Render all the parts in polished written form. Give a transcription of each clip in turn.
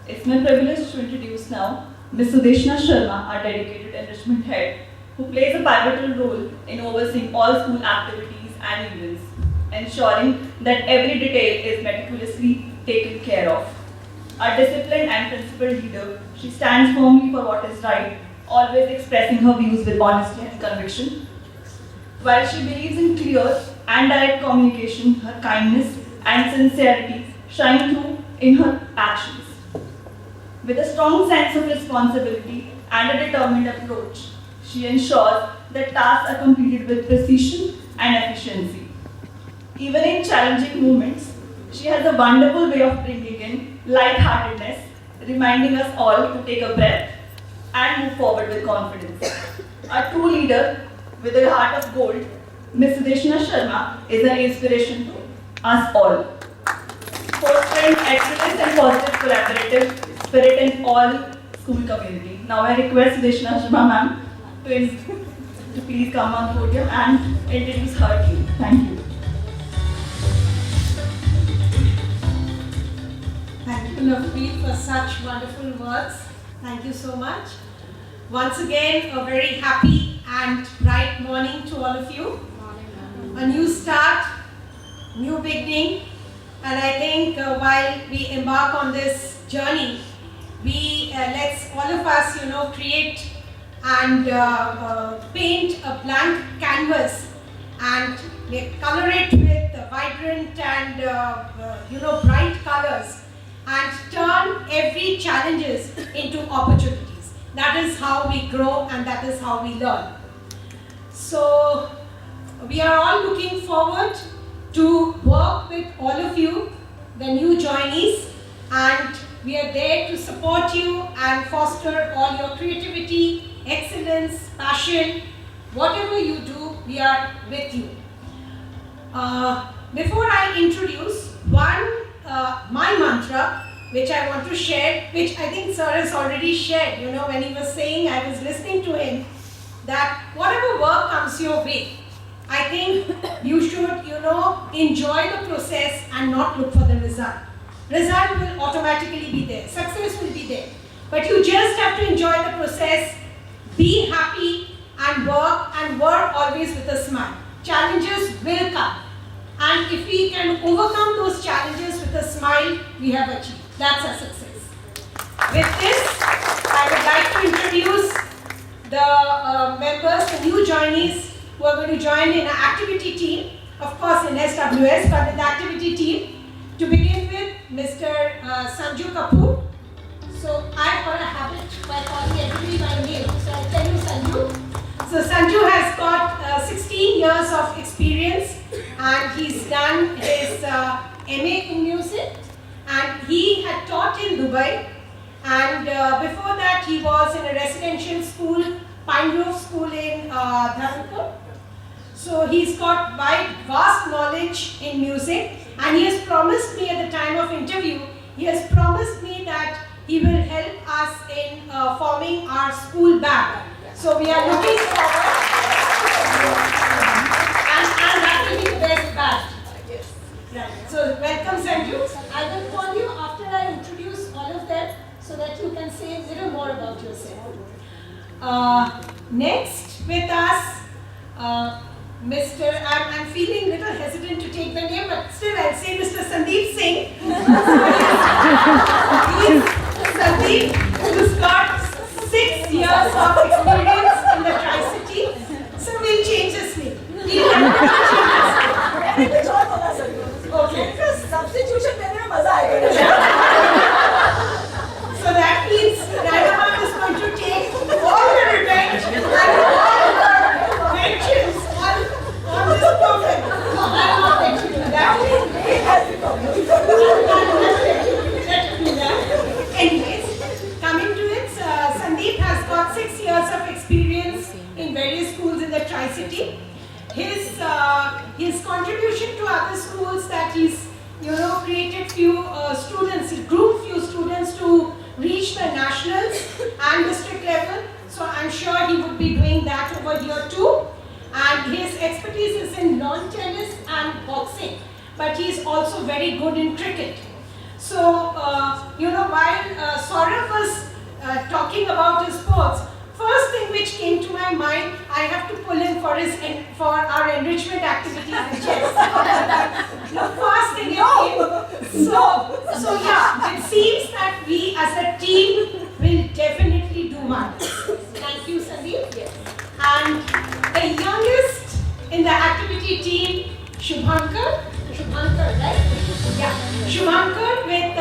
It's my privilege to introduce now Ms. Sudeshna Sharma, our dedicated enrichment head, who plays a pivotal role in overseeing all school activities and events, ensuring that every detail is meticulously taken care of. A disciplined and principled leader, she stands firmly for what is right, always expressing her views with honesty and conviction. While she believes in clear and direct communication, her kindness and sincerity shine through in her actions. With a strong sense of responsibility and a determined approach, she ensures that tasks are completed with precision and efficiency. Even in challenging moments, she has a wonderful way of bringing in lightheartedness, reminding us all to take a breath and move forward with confidence. A true leader with a heart of gold, Ms. Sudeshna Sharma is an inspiration to us all, fostering excellence and positive collaborative spirit in all school community. Now I request Sudeshna Sharma ma'am to please come on podium and introduce her team. Thank you. Thank you, Navpreet, for such wonderful words. Thank you so much. Once again, a very happy and bright morning to all of you. A new start, new beginning, and I think while we embark on this journey, let's all of us, create and paint a blank canvas and color it with vibrant and bright colors and turn every challenges into opportunities. That is how we grow and that is how we learn. So we are all looking forward to work with all of you, the new joinees, and we are there to support you and foster all your creativity, excellence, passion. Whatever you do, we are with you. Before I introduce my mantra, which I want to share, which I think Sir has already shared, when he was saying, I was listening to him, that whatever work comes your way, I think you should, enjoy the process and not look for the result. Result will automatically be there. Success will be there. But you just have to enjoy the process, be happy and work always with a smile. Challenges will come. And if we can overcome those challenges with a smile, we have achieved. That's our success. With this, I would like to introduce the members, the new joinees who are going to join in an activity team, of course in SWS, but in the activity team. To begin with, Mr. Sanju Kapoor. So I've got a habit by calling everybody by name. So I'll tell you Sanju. So Sanju has got 16 years of experience and he's done his MA in music and he had taught in Dubai and before that he was in a residential school, Pine Grove School in Dharanpur. So he's got vast knowledge in music and he has promised me at the time of interview, he has promised me that he will help us in forming our school band. So we are looking forward and that will be the best band. Right. So welcome Sanju. I will call you after I introduce all of them so that you can say a little more about yourself. Next with us, I'm feeling a little hesitant to take the name, but still I'll say Mr. Sandeep Singh. Sandeep, who's got 6 years of experience in the Tri-City. So we'll change his name. We'll have to change his name. Okay. Substitution में मजा आएगा. So that means Ranaman is going to take all the revenge and all the vengeance on this problem. No, I'm not venturing on that. He has the problem. Let me do that. Anyways, coming to it, Sandeep has got 6 years of experience in various schools in the Tri-City. His contribution to other schools that he's created few students, he groomed few students to reach the nationals and district level. So I'm sure he would be doing that over here too. And his expertise is in lawn tennis and boxing, but he's also very good in cricket. So, while Saurabh was talking about his sports, first thing which came to my mind, I have to pull in for our enrichment activities in chess. The first thing it came. So yeah, it seems that we as a team will definitely do wonders. Thank you, Sandeep. Yes. And the youngest in the activity team, Shubhankar. Shubhankar, right? Yeah. Shubhankar with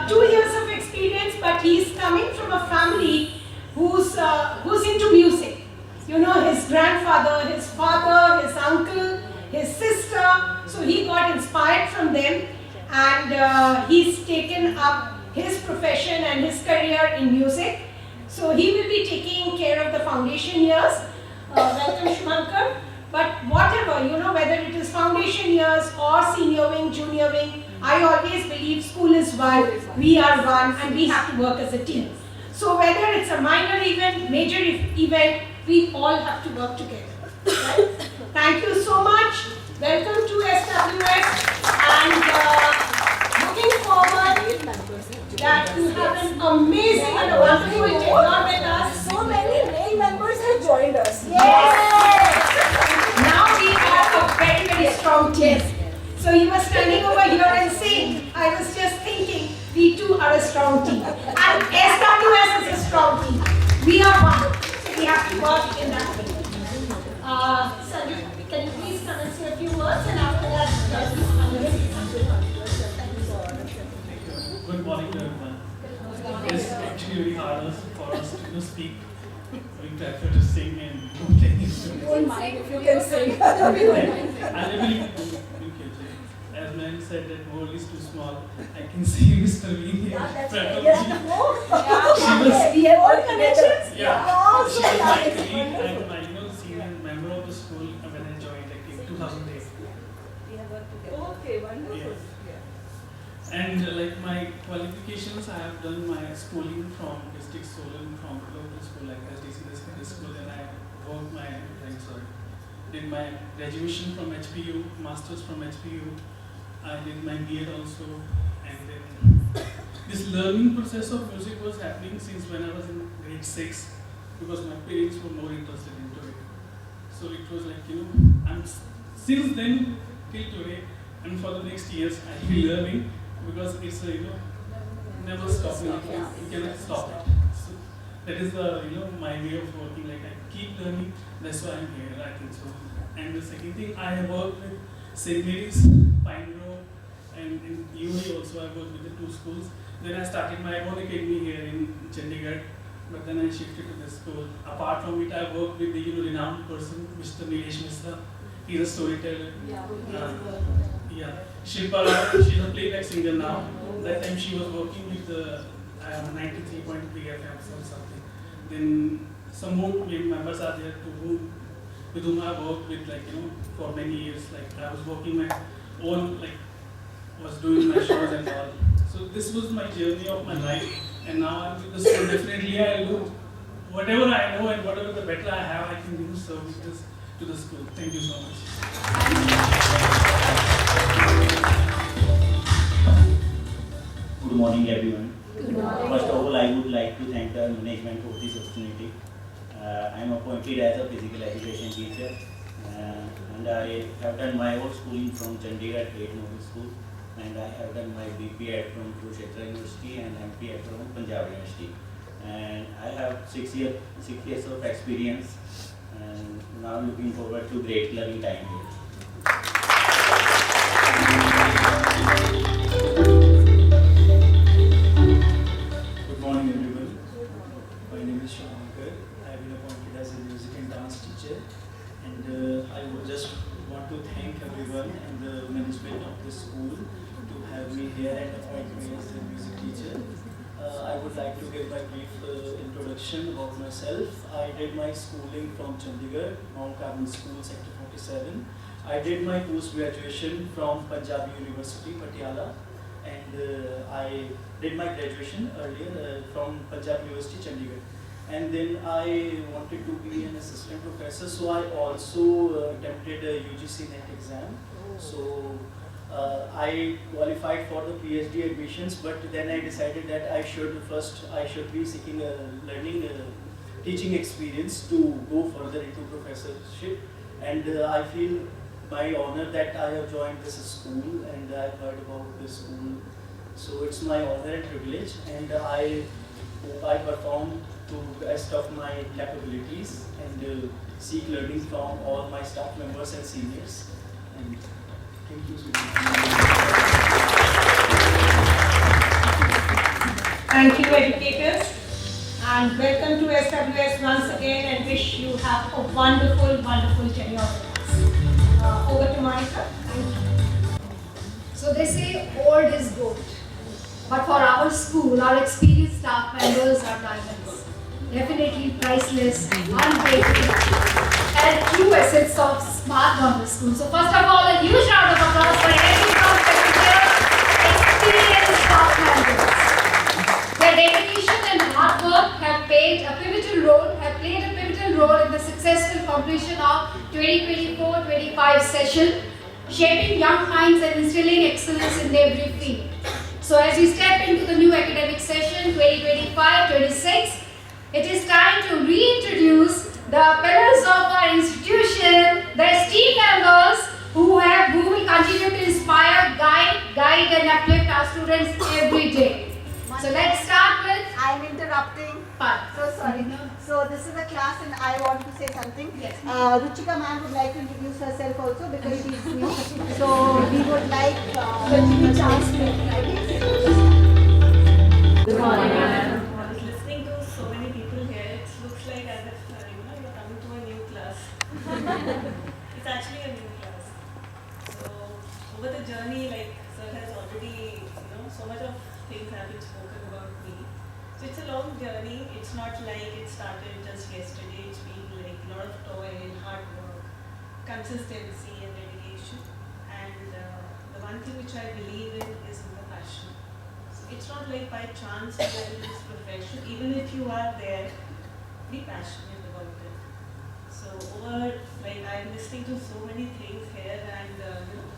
2 years of experience, but he's coming from a family who's into music. You know, his grandfather, his father, his uncle, his sister. So he got inspired from them, and he's taken up his profession and his career in music. So he will be taking care of the foundation years. Welcome, Shubhankar. But whatever, whether it is foundation years or senior wing, junior wing, I always believe school is one, we are one, and we have to work as a team. So whether it's a minor event, major event, we all have to work together. Right? Thank you so much. Welcome to SWS, and looking forward that you have an amazing and a wonderful tenure with us. So many male members have joined us. Yes! Now we are a very, very strong team. So you were standing over here and saying, I was just thinking, we too are a strong team. And SWS is a strong team. We are one. So we have to work in that way. Sanju, can you please come and say a few words, and after that, Good morning to everyone. It's actually very hard for us to speak. We prefer to sing and play instruments. Don't mind if you can sing. I really as man said that world is too small. I can see Mr. Bean here. That's Front of right. me. Yeah. We have all connections. Yeah. She was my Yeah. colleague and my senior member of the school when I joined like in 2008. Okay, wonderful. Yes. And like my qualifications, I have done my schooling from district Solon, from local school like SDC Secondary School, and I worked did my graduation from HPU, masters from HPU. I did my BEd also, and then this learning process of music was happening since when I was in grade 6, because my parents were more interested into it. So it was like, I'm since then till today, and for the next years, I'll be learning, because it's never stopping. You cannot stop it. So that is the my way of working. Like I keep learning. That's why I'm here. I think so. And the second thing, I have worked with St. Mary's, Pine Grove, and in UAE also. I worked with the 2 schools. Then I started my own academy here in Chandigarh. But then I shifted to this school. Apart from it, I worked with the renowned person, Mr. Nilesh Misra. He's a storyteller. Yeah. Shilpa Rao, she's a playback singer now. That time she was working with the 93.3 FM or something. Then some more members are there with whom I worked with for many years. Like I was working my own, was doing my shows and all. So this was my journey of my life, and now I'm with the school. Definitely I'll do whatever I know and whatever the better I have, I can serve this to the school. Thank you so much. Good morning, everyone. Good morning. First of all, I would like to thank the management for this opportunity. I am appointed as a physical education teacher, and I have done my old schooling from Chandigarh State Model School, and I have done my BPEd from Kurukshetra University and MPEd from Punjab University. And I have 6 years of experience, and now looking forward to great learning time here. Good morning, everyone. My name is Shubhankar. I have been appointed as a music and dance teacher, and I would just want to thank everyone and the management of the school to have me here and appoint me as a music teacher. I would like to give my brief introduction about myself. I did my schooling from Chandigarh, Mount Carmel School, Sector 47. I did my post-graduation from Punjab University, Patiala, and I did my graduation earlier from Punjab University, Chandigarh. And then I wanted to be an assistant professor, so I also attempted a UGC NET exam. So I I qualified for the PhD admissions, but then I decided that I should be seeking a teaching experience to go further into professorship. And I feel my honor that I have joined this school and I've heard about this school. So it's my honor and privilege, and I perform to the best of my capabilities and seek learning from all my staff members and seniors. And thank you so much. Thank you, educators, and welcome to SWS once again, and wish you have a wonderful, wonderful tenure with us. Over to Monica. Thank you. So they say old is gold, but for our school, our experienced staff members are diamonds. Definitely priceless, unbreakable, and true assets of Smart Government School. So first of all, a huge round of applause for every experienced staff members. Their dedication and hard work have played a pivotal role in the successful completion of 2024-25 session, shaping young minds and instilling excellence in every field. So as we step into the new academic session 2025-26, it is time to reintroduce the pillars of our institution, the esteemed members who will continue to inspire, guide and uplift our students every day. So let's start with I'm interrupting. So sorry. So this is a class and I want to say something. Yes. Ruchika ma'am would like to introduce herself also because she's new. So we would like Ruchika chance Good morning, ma'am. I was listening to so many people here. It looks like as if you're coming to a new class. It's actually a new class. So over the journey, like sir has already, so much of things have been spoken about me. So it's a long journey. It's not like it started just yesterday. It's been like a lot of toil, hard work, consistency and dedication. And the one thing which I believe in is in the passion. It's not like by chance you are in this profession. Even if you are there, be passionate about it. So I'm listening to so many things here, and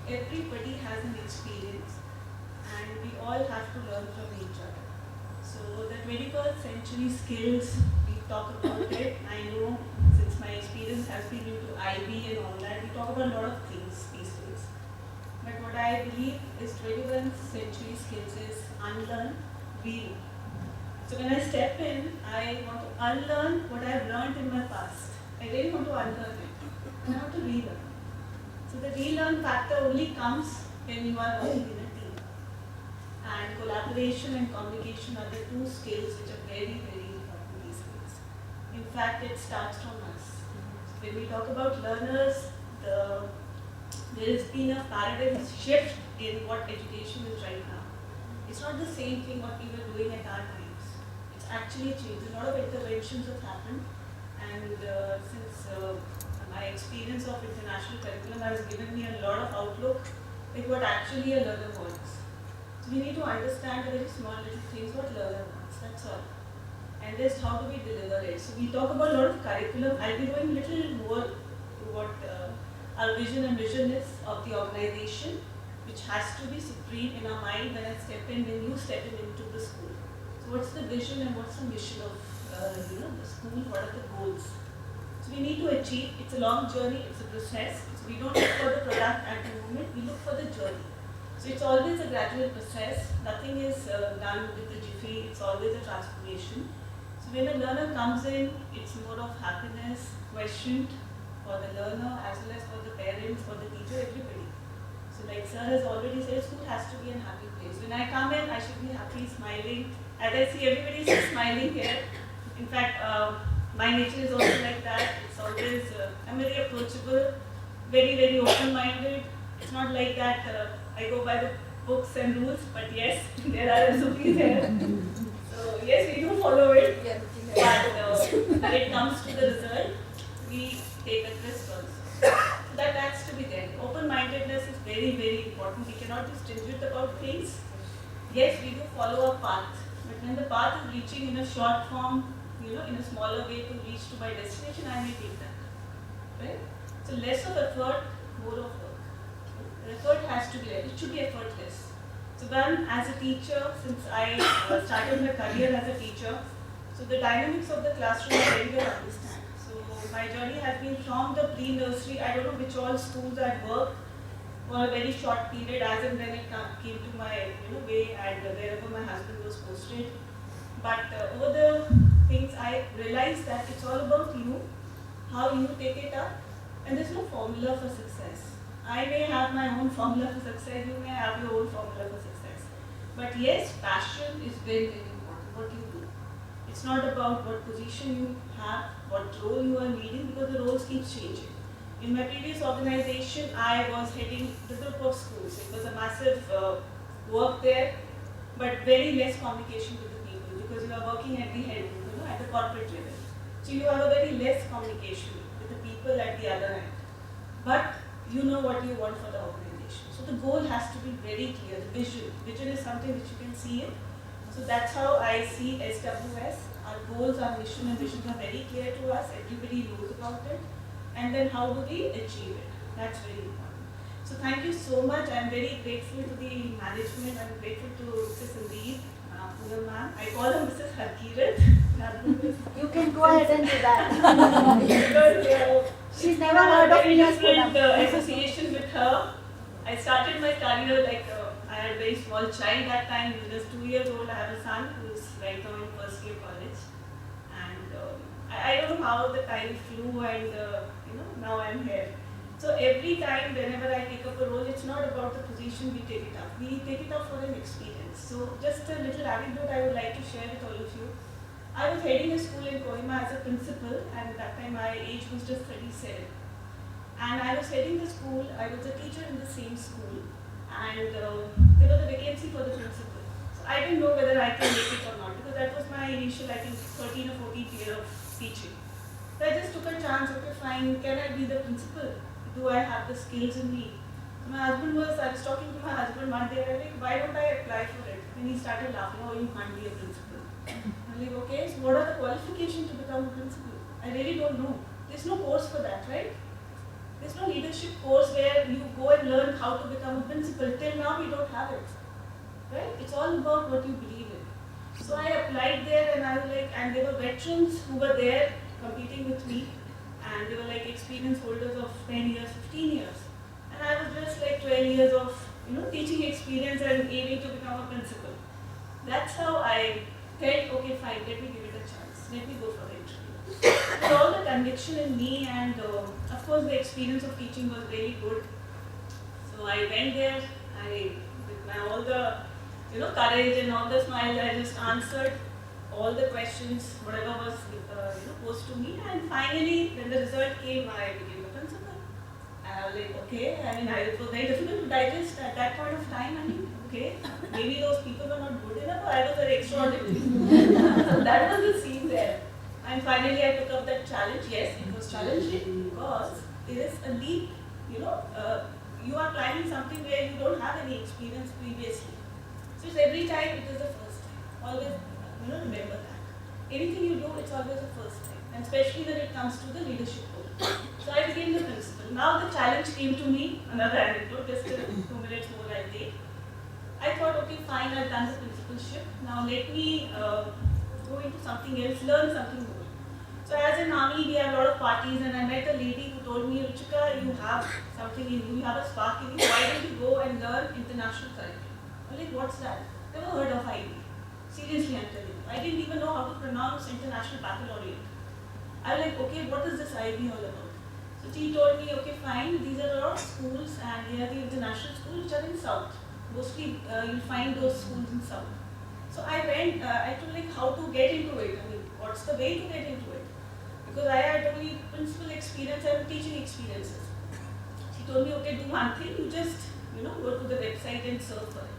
everybody has an experience, and we all have to learn from each other. So the 21st century skills, we talk about it. I know since my experience has been into IB and all that, we talk about a lot of things these days. But what I believe is 21st century skills is unlearn, relearn. So when I step in, I want to unlearn what I've learned in my past. I really want to unlearn it. And I want to relearn. So the relearn factor only comes when you are working in a team. And collaboration and communication are the two skills which are very, very important these days. In fact, it starts from us. When we talk about learners, there has been a paradigm shift in what education is right now. It's not the same thing what we were doing at our times. It's actually changed. A lot of interventions have happened, and since my experience of international curriculum has given me a lot of outlook like what actually a learner wants. So we need to understand the very small little things what learner wants. That's all. And just how do we deliver it? So we talk about a lot of curriculum. I'll be going a little more to what our vision and mission is of the organization, which has to be supreme in our mind when you step into the school. So what's the vision and what's the mission of the school? What are the goals? So we need to achieve. It's a long journey. It's a process. So we don't look for the product at the moment. We look for the journey. So it's always a gradual process. Nothing is done with the jiffy. It's always a transformation. So when a learner comes in, it's more of happiness, questioned for the learner as well as for the parents, for the teacher, everybody. So like sir has already said, school has to be a happy place. When I come in, I should be happy, smiling. As I see everybody is smiling here. In fact, my nature is also like that. It's always, I'm very approachable, very, very open-minded. It's not like that I go by the books and rules, but yes, there are SOPs there. So yes, we do follow it. But when it comes to the result, we take a risk also. That has to be there. Open-mindedness is very, very important. We cannot be stingy about things. Yes, we do follow a path. But when the path is reaching in a short form, in a smaller way to reach to my destination, I may take that. Right? So less of effort, more of work. The effort has to be there. It should be effortless. So then, as a teacher, since I started my career as a teacher, so the dynamics of the classroom I very well understand. So my journey has been from the pre-nursery. I don't know which all schools I've worked for a very short period, as and when it came to my way and wherever my husband was posted. But over the things, I realized that it's all about you, how you take it up, and there's no formula for success. I may have my own formula for success, you may have your own formula for success. But yes, passion is very, very important, what you do. It's not about what position you have, what role you are leading, because the roles keep changing. In my previous organization, I was heading the group of schools. It was a massive work there, but very less communication with the people, because you are working at the head, at the corporate level. So you have a very less communication with the people at the other end. But you know what you want for the organization. So the goal has to be very clear, the vision. Vision is something which you can see it. So that's how I see SWS. Our goals, our mission and visions are very clear to us. Everybody knows about it. And then how do we achieve it? That's very important. So thank you so much. I'm very grateful to the management. I'm grateful to Mrs. Sandeep, Poonam ma'am. I call her Mrs. Harkirat. You can go ahead and do that. Because, She's never heard of very me as different Poonam. association with her. I started my career I had a very small child that time. He was just 2 years old. I have a son who's right now in first year college. And I don't know how the time flew and now I'm here. So every time whenever I take up a role, it's not about the position we take it up. We take it up for an experience. So just a little anecdote I would like to share with all of you. I was heading a school in Kohima as a principal, and that time my age was just 37. And I was heading the school, I was a teacher in the same school, and there was a vacancy for the principal. So I didn't know whether I can make it or not, because that was my initial, I think, 13 or 14th year of teaching. So I just took a chance, okay fine, can I be the principal? Do I have the skills in me? So I was talking to my husband one day, I was like, why don't I apply for it? And he started laughing, oh, you can't be a principal. I'm like, okay, so what are the qualifications to become a principal? I really don't know. There's no course for that, right? There's no leadership course where you go and learn how to become a principal. Till now, we don't have it, right? It's all about what you believe in. So I applied there, and I was like, and there were veterans who were there competing with me, and they were like experience holders of 10 years, 15 years. And I was just like 12 years of teaching experience and aiming to become a principal. That's how I felt, okay fine, let me give it a chance. Let me go for the interview. With all the conviction in me, and of course the experience of teaching was really good. So I went there, with all the courage and all the smiles, I just answered all the questions, whatever was posed to me, and finally when the result came, I became the principal. And I was like, okay, it was very difficult to digest at that point of time. Okay, maybe those people were not good enough, or I was very extraordinary. So that was the scene there. And finally I took up that challenge. Yes, it was challenging because there is a leap, you are planning something where you don't have any experience previously. So it's every time it is the first time. Always remember that. Anything you do, it's always the first time. And especially when it comes to the leadership role. So I became the principal. Now the challenge came to me, another anecdote, just 2 minutes more I'll take. I thought, okay, fine, I've done the principalship. Now let me go into something else, learn something more. So as an army, we have a lot of parties, and I met a lady who told me, Ruchika, you have something in you, you have a spark in you. Why don't you go and learn international curriculum? I'm like, what's that? Never heard of IB. Seriously, I'm telling you. I didn't even know how to pronounce International Baccalaureate. I was like, okay, what is this IB all about? So she told me, okay, fine, these are a lot of schools, and they are the international schools which are in South. Mostly you'll find those schools in South. So I went, I told like how to get into it. What's the way to get into it? Because I had only principal experience and teaching experiences. She told me, okay, do one thing, you just go to the website and search for it.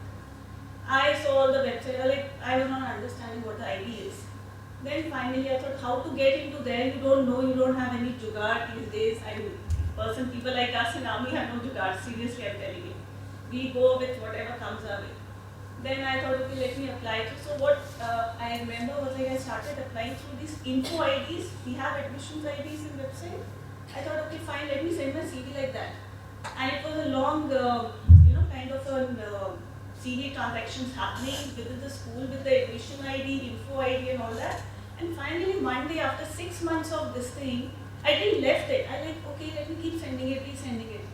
I saw the website, I was not understanding what the IB is. Then finally I thought, how to get into there? You don't know, you don't have any jugaad these days. People like us in army have no jugaad, seriously I'm telling you. We go with whatever comes our way. Then I thought, okay, let me apply. So what I remember was I started applying through these info IDs. We have admissions IDs in website. I thought, okay, fine, let me send my CV like that. And it was a long, kind of a CV transactions happening within the school with the admission ID, info ID and all that. And finally one day after 6 months of this thing, I didn't left it. I like, okay, let me keep sending it, resending it.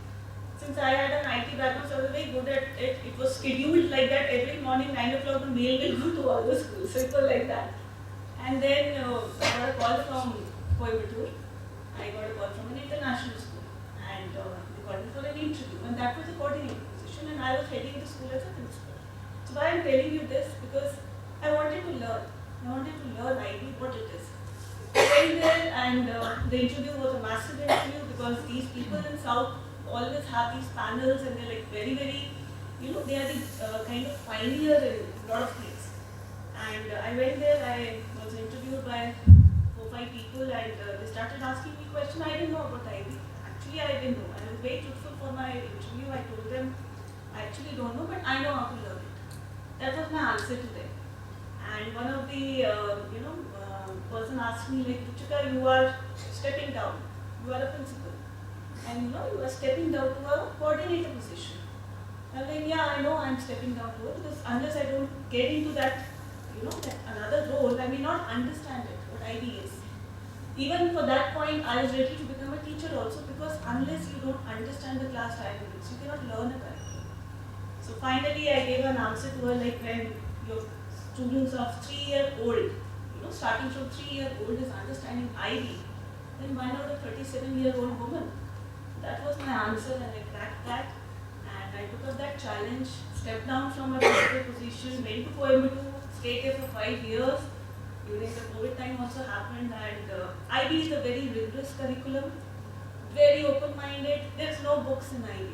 Since I had an IT background, so I was very good at it. It was scheduled like that every morning, 9 o'clock, the mail will go to all the schools. So it was like that. And then I got a call from Coimbatore. I got a call from an international school. And they called me for an interview. And that was a coordinator position. And I was heading the school as a principal. So why I'm telling you this? Because I wanted to learn. I wanted to learn IB, what it is. I went there and the interview was a massive interview because these people in South always have these panels and they're like very, very, they are the kind of pioneers in a lot of things. And I went there, I was interviewed by 4-5 people and they started asking me questions. I didn't know about IB. Actually, I didn't know. I was very truthful for my interview. I told them, I actually don't know, but I know how to learn it. That was my answer to them. And one of the, person asked me like, Ruchika, you are stepping down. You are a principal. And you are stepping down to a coordinator position. I'm like, yeah, I know I'm stepping down to it because unless I don't get into that, that another role, I may not understand it, what IB is. Even for that point, I was ready to become a teacher also because unless you don't understand the class dynamics, you cannot learn a curriculum. So finally, I gave an answer to her like when your students of 3-year-old, starting from 3-year-old is understanding IB, then why not a 37-year-old woman? That was my answer and I cracked that and I took up that challenge, stepped down from my principal position, went to Coimbatore, stayed there for 5 years. During the COVID time also happened and IB is a very rigorous curriculum, very open-minded, there's no books in IB.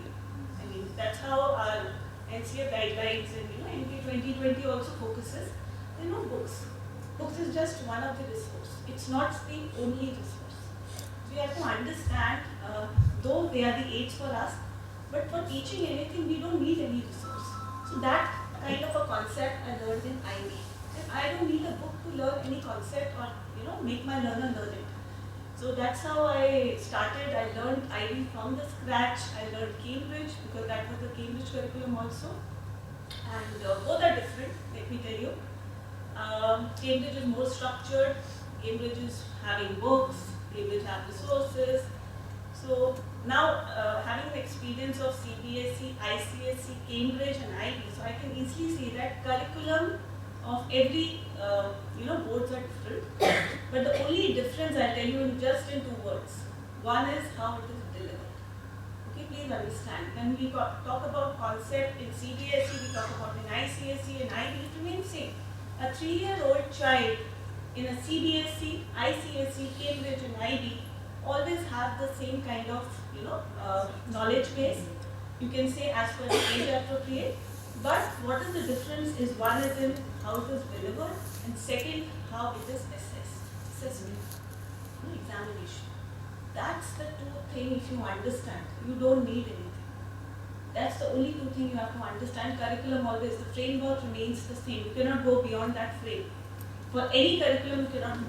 I mean, that's how our NCA guidelines and NP 2020 also focuses. There are no books. Books is just one of the resources. It's not the only resource. So you have to understand, though they are the aids for us, but for teaching anything, we don't need any resource. So that kind of a concept I learned in IB. And I don't need a book to learn any concept or, make my learner learn it. So that's how I started. I learned IB from the scratch. I learned Cambridge because that was the Cambridge curriculum also. And both are different, let me tell you. Cambridge is more structured. Cambridge is having books. Cambridge have resources. So now having the experience of CBSE, ICSE, Cambridge and IB, so I can easily say that curriculum of every boards are different. But the only difference I'll tell you just in 2 words. One is how it is delivered. Okay, please understand. When we talk about concept in CBSE, we talk about in ICSE and IB, it remains same. A 3-year-old child in a CBSE, ICSE, Cambridge and IB always have the same kind of knowledge base. You can say as per the age appropriate. But what is the difference is one is in how it is delivered and second how it is assessment, examination. That's the 2 things if you understand. You don't need anything. That's the only 2 things you have to understand. Curriculum always, the framework remains the same. You cannot go beyond that frame. For any curriculum you cannot do.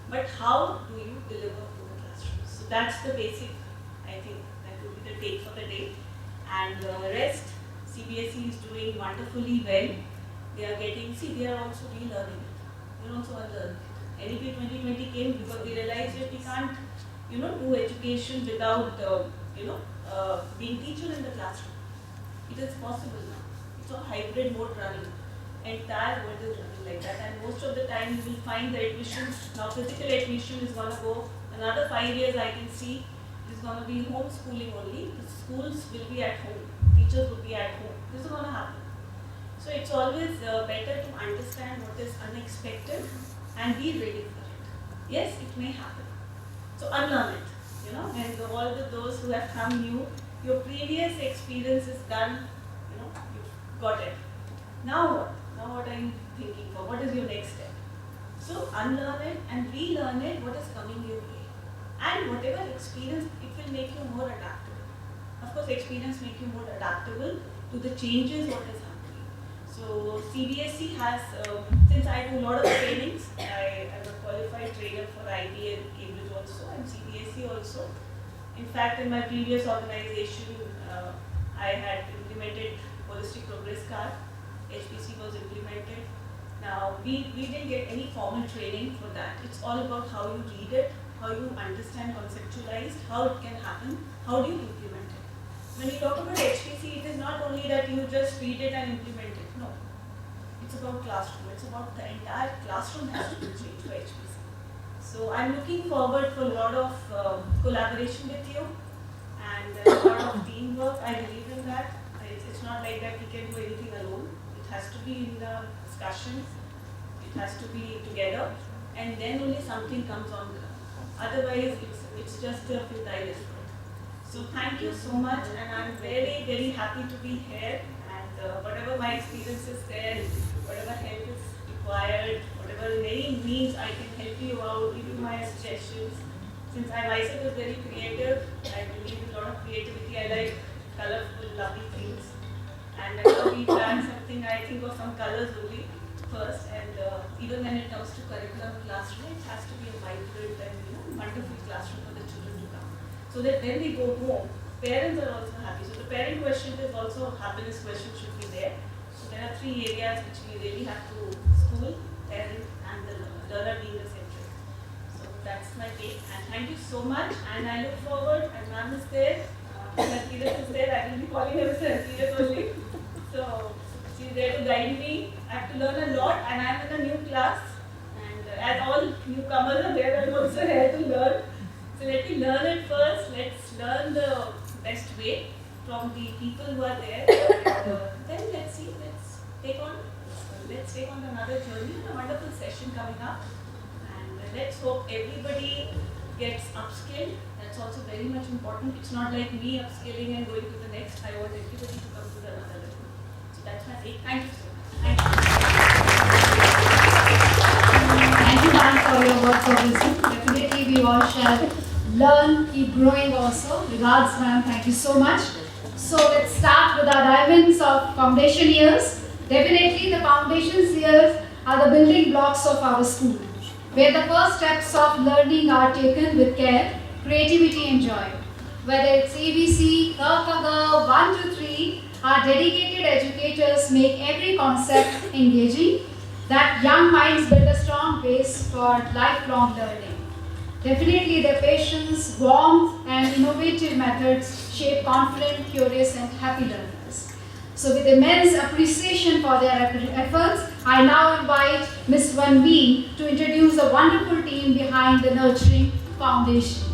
But how do you deliver to the classroom? So that's the basic, I think, that would be the take for the day. And the rest, CBSE is doing wonderfully well. They are getting, they are also relearning it. They are also unlearning it. NEP 2020 came because we realized that we can't, do education without, being teacher in the classroom. It is possible now. It's a hybrid mode running. Entire world is running like that. And most of the time you will find the admissions, now physical admission is going to go, another 5 years I can see is going to be homeschooling only. The schools will be at home. Teachers will be at home. This is going to happen. So it's always better to understand what is unexpected and be ready for it. Yes, it may happen. So unlearn it, and all those who have come new, your previous experience is done, you've got it. Now what? Now what are you thinking for? What is your next step? So unlearn it and relearn it, what is coming your way. And whatever experience, it will make you more adaptable. Of course, experience make you more adaptable to the changes what is happening. So CBSE has, since I do a lot of trainings, I am a qualified trainer for IB and Cambridge also and CBSE also. In fact, in my previous organization, I had implemented holistic progress card. HPC was implemented. Now, we didn't get any formal training for that. It's all about how you read it, how you understand, conceptualize, how it can happen, how do you implement it. When you talk about HPC, it is not only that you just read it and implement it. No. It's about classroom. It's about the entire classroom has to be changed for HPC. So I'm looking forward for a lot of collaboration with you and a lot of teamwork. I believe in that. It's not like that we can do anything alone. It has to be in the discussions. It has to be together, and then only something comes on ground. Otherwise, it's just a futile effort. So thank you so much, and I'm very, very happy to be here. And whatever my experience is there, whatever help is required, whatever in any means I can help you out, give you my suggestions. Since I myself is very creative, I believe in a lot of creativity. I like colorful, lovely things. And whenever we plan something, I think of some colors only first. And even when it comes to curriculum classroom, it has to be a vibrant and wonderful classroom for the children to come. So that when they go home, parents are also happy. So the parent question is also happiness question should be there. So there are 3 areas which we really have to school, parent, and the learner being the center. So that's my take. And thank you so much. And I look forward. And ma'am is there. Kirat is there. I will be calling her Kirat only. So she's there to guide me. I have to learn a lot, and I'm in a new class. And as all newcomers are there, I'm also here to learn. So let me learn it first. Let's learn the best way from the people who are there. And then let's see. Let's take on another journey. A wonderful session coming up. And let's hope everybody gets upskilled. That's also very much important. It's not like me upskilling and going to the next. I want everybody to come to the another level. So that's my take. Thank you so much. Thank you. Thank you, ma'am, for your words of wisdom. Definitely, we all shall learn, keep growing also. Regards, ma'am. Thank you so much. So let's start with our diamonds of foundation years. Definitely, the foundations years are the building blocks of our school, where the first steps of learning are taken with care, creativity and joy. Whether it's ABC, K, 1 to 3, our dedicated educators make every concept engaging, that young minds build a strong base for lifelong learning. Definitely their patience, warmth and innovative methods shape confident, curious and happy learners. So with immense appreciation for their efforts, I now invite Ms. Vanvi to introduce the wonderful team behind the Nurturing Foundation.